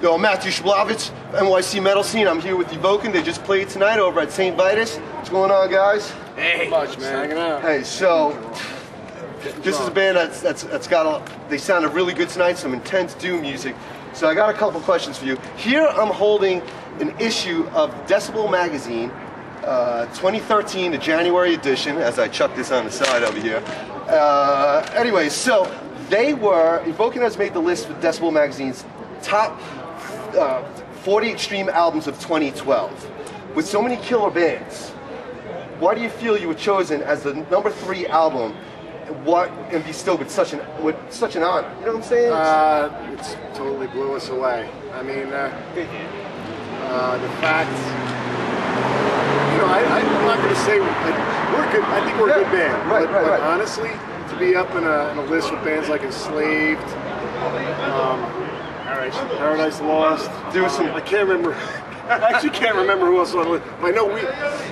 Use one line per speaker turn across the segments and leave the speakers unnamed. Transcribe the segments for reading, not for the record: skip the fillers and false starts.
Yo, I'm Matthew Shblovitz, NYC Metal Scene. I'm here with Evoken. They just played tonight over at St. Vitus. What's going on, guys?
Hey, much, man. Hanging out.
Hey, so this is a band that's got they sounded really good tonight. Some intense doom music. So I got a couple questions for you. Here I'm holding an issue of Decibel magazine, 2013, the January edition. As I chuck this on the side over here. Anyway, so Evoken has made the list with Decibel magazine's top 40 extreme albums of 2012. With so many killer bands, why do you feel you were chosen as the #3 album? And be still with such an honor? You know what I'm saying?
It's totally blew us away. I mean, the fact, you know, I'm not going to say we're good. I think we're a good band. But honestly, to be up in a list with bands like Enslaved, Paradise Lost.
There was some.
I can't remember. I actually can't remember who else was on the list. But I know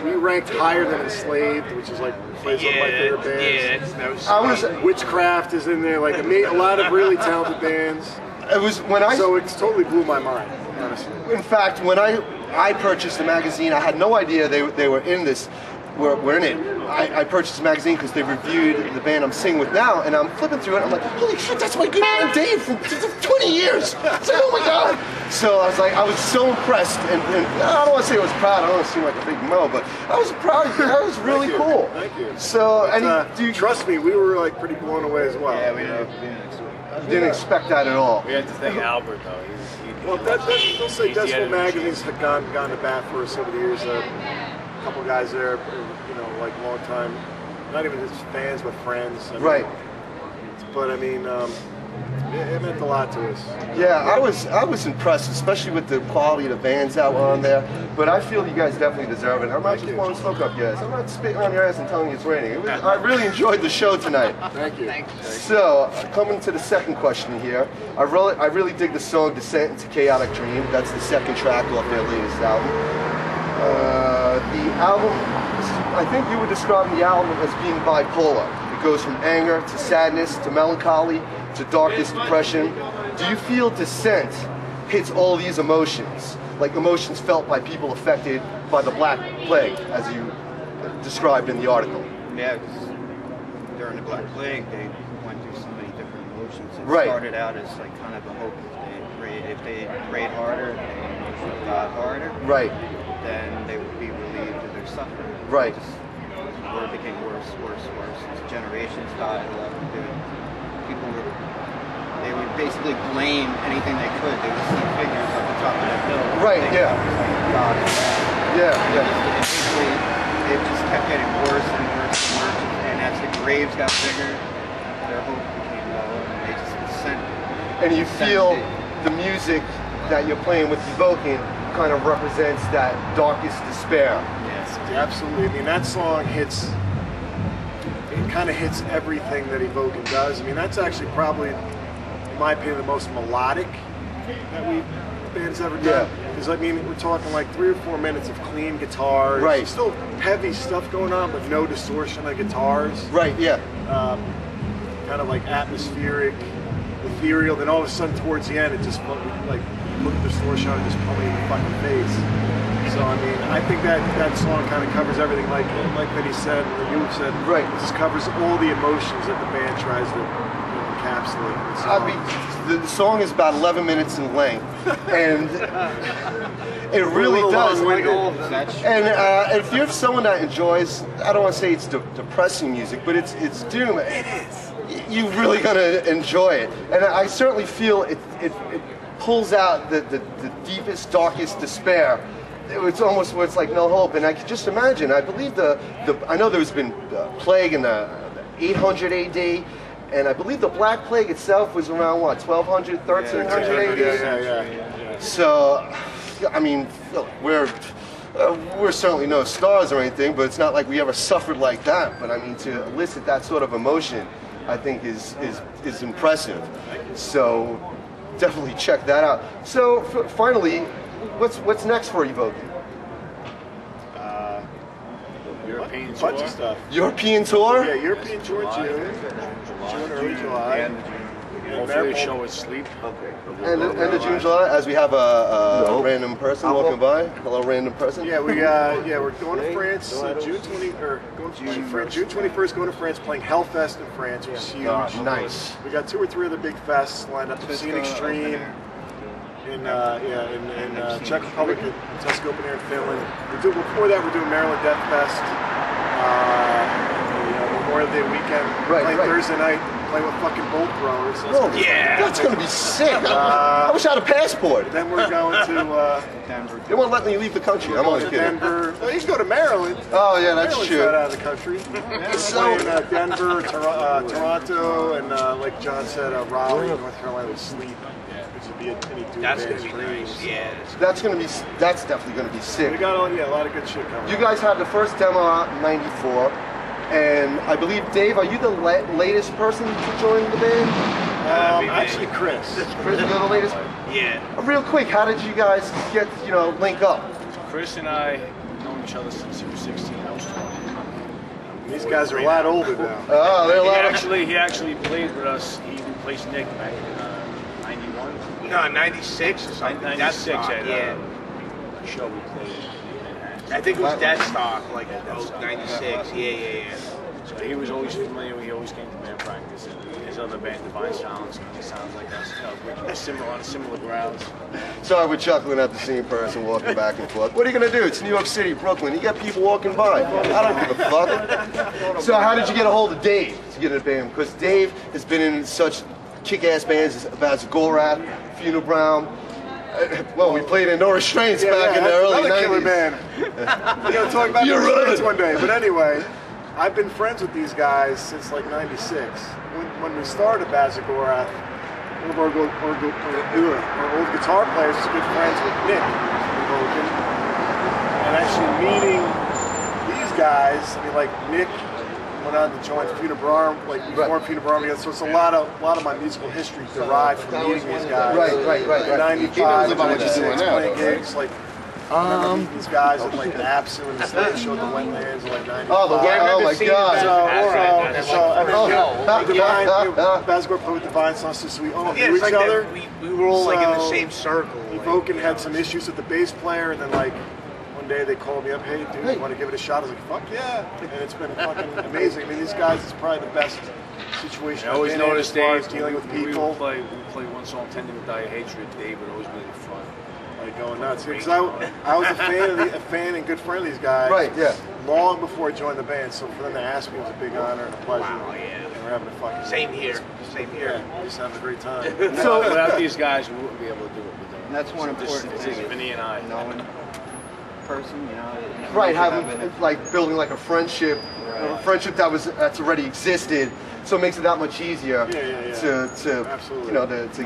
we ranked higher than Enslaved, which is like plays one of my favorite bands. Witchcraft is in there. Like a lot of really talented bands.
It was when
So it's totally blew my mind, honestly.
In fact, when I purchased the magazine, I had no idea they were in this. We're in it. I purchased the magazine because they reviewed the band I'm singing with now, and I'm flipping through it. I'm like, holy shit, that's my good friend Dave from 20 years. It's like, oh my god. So I was like, I was so impressed, and I don't want to say I was proud. I don't want to seem like a big mo, but I was proud. That was really cool.
Thank you.
So,
trust me, we were like pretty blown away as well.
Yeah, we
didn't expect that at all.
We had to thank Albert though.
Well, they'll say Decibel magazines have gone to bat for us over the years. A couple guys there, you know, like long time, not even just fans, but friends. I mean,
right.
But I mean, it meant a lot to us.
Yeah, I was impressed, especially with the quality of the bands that were on there. But I feel you guys definitely deserve it. I'm not just blowing smoke up, guys. I'm not spitting on your ass and telling you it's raining. I really enjoyed the show tonight.
Thank you.
So, coming to the second question here, I really dig the song "Descent into Chaotic Dream." That's the second track off their latest album. The album, I think you would describe the album as being bipolar. It goes from anger to sadness to melancholy to darkest depression. Do you feel Descent hits all these emotions, like emotions felt by people affected by the Black Plague, as you described in the article?
Yeah, because during the Black Plague, they went through so many different emotions. It
Right.
started out as like kind of a hope if they prayed harder, they worshiped God harder.
Right.
Then they would be relieved of their suffering.
Right.
The word became worse. As generations died, people would basically blame anything they could. They would see figures at the top of that hill.
Right, yeah.
God is bad.
Yeah.
It just kept getting worse and worse and worse. And as the graves got bigger, their hope became lower, and they just descended.
And you feel the music that you're playing with Evoken kind of represents that darkest despair.
Yes,
absolutely. I mean, that song hits. It kind of hits everything that Evoken does. I mean, that's actually probably, in my opinion, the most melodic that the band's ever done. Because I mean, we're talking like 3 or 4 minutes of clean guitars.
Right.
Still heavy stuff going on, but no distortion of guitars.
Right. Yeah.
Kind of like atmospheric, ethereal. Then all of a sudden, towards the end, it just like put the distortion on and just pull me in the fucking face. So I mean, I think that song kind of covers everything, like Vinny said, or you said. Right. It just covers all the emotions that the band tries to encapsulate.
I mean, the song is about 11 minutes in length, and it really does. And if you're someone that enjoys, I don't want to say it's depressing music, but it's doom. It is. You're really gonna enjoy it, and I certainly feel it pulls out the deepest, darkest despair. It's almost where it's like no hope, and I can just imagine. I believe I know there's been plague in the 800 AD, and I believe the Black Plague itself was around what 1200, 1300 AD.
Yeah.
So, I mean, we're certainly no stars or anything, but it's not like we ever suffered like that. But I mean, to elicit that sort of emotion, I think is impressive. So definitely check that out. So finally, what's next for Evoken?
European
tour. Bunch of stuff.
European tour?
Yeah, European tour, June, early July. Hopefully
the show is sleep.
And the June, July, as we have a random person walking by. Hello, random person.
Yeah, we're going to France June 21st. Going to France, playing Hellfest in France, which is huge.
Nice.
We got 2 or 3 other big fests lined up. Scene Extreme in Czech Republic, and Tusk Open Air in Finland. Before that, we're doing Maryland Death Fest. Memorial Day weekend. Playing Thursday night. Playing with fucking bolt throwers. So
that's gonna be sick. I wish I had a passport.
Then we're going to
Denver.
They won't let me leave the country. I'm only kidding.
Denver. Well, you can go to Maryland.
Oh yeah, that's
Maryland's
true.
not out of the country. We're playing Denver, Toronto, and like John said, Raleigh, North Carolina with Sleep, which would be any dude.
That's gonna be nice. Yeah.
That's definitely gonna be sick.
We got a lot of good shit coming.
You guys had the first demo out in '94. And I believe, Dave, are you the latest person to join the band?
Actually, Chris.
Chris, you're the latest?
Yeah.
Real quick, how did you guys get, link up?
Chris and I known each other since he was 16. I was 20.
These guys are a lot older now.
Oh, they're a lot
He actually played with us. He replaced Nick back in '91.
No, '96 or something.
96 at
yeah.
a show we played.
I think it was Deathstock, like 96. Yeah.
So he was always familiar. He always came to band practice. And his other band, Divine Sounds, he sounds like us. We're on similar grounds.
Sorry, we're chuckling at the same person walking back and forth. What are you gonna do? It's New York City, Brooklyn. You got people walking by. I don't give a fuck. So how did you get a hold of Dave to get in the band? Because Dave has been in such kick-ass bands as Gorath, Funeral Brown. Well, we played in No Restraints back in the early 90s.
Killer band. We're going to talk about No Restraints one day. But anyway, I've been friends with these guys since like '96. When we started Bazagorath, one of our old guitar players was good friends with Nick Evoken. And actually meeting these guys, Nick went on to join Funeral, like we formed Funeral together. So it's a lot of my musical history derived from meeting these guys.
Right.
In '95, playing gigs like. These guys at like the Apsu and the stage show at the Wetlands in like '95.
Oh my God!
Basgor played with Divine Sounds, so we all knew each
like
other.
We were all like in the same circle.
Evoken had some issues with the bass player, and then like one day they called me up, "Hey, dude, you want to give it a shot?" I was like, "Fuck yeah!" And it's been fucking amazing. I mean, these guys is probably the best situation.
I always noticed Dave
dealing with people.
We play one song, "Tending to Die of Hatred." Dave would always make it fun.
Like going nuts. Because I was a fan and good friend of these guys.
Right, yeah.
Long before I joined the band, so for them to ask me was a big honor and a pleasure.
Wow, yeah.
And we're having a fucking
Same here.
Yeah, just having a great time.
So without these guys, we wouldn't be able to do it.
And that's one important
It's
thing.
Vinny and I.
Knowing person,
Right, building like a friendship, a friendship that's already existed. So it makes it that much easier to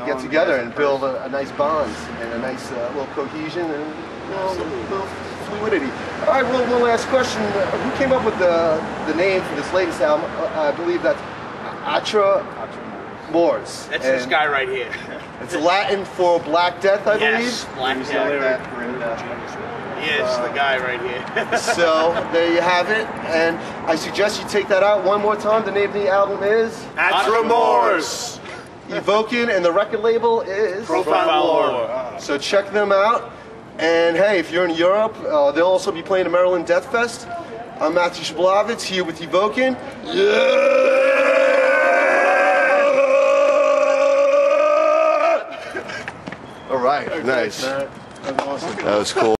get together and build a nice bond and a nice little cohesion and little fluidity. All right, well, one last question. Who came up with the name for this latest album? I believe that's Atra Mors.
That's this guy right here.
It's Latin for Black Death, I
Yes,
believe.
Black Death. Yes, the guy right here.
So there you have it, and I suggest you take that out one more time. The name of the album is
Atramors.
Evoken, and the record label is
Profile Lore.
So check them out. And hey, if you're in Europe, they'll also be playing the Maryland Death Fest. I'm Matthew Shblovitz here with Evoken. All right, nice.
That was awesome.
That was cool.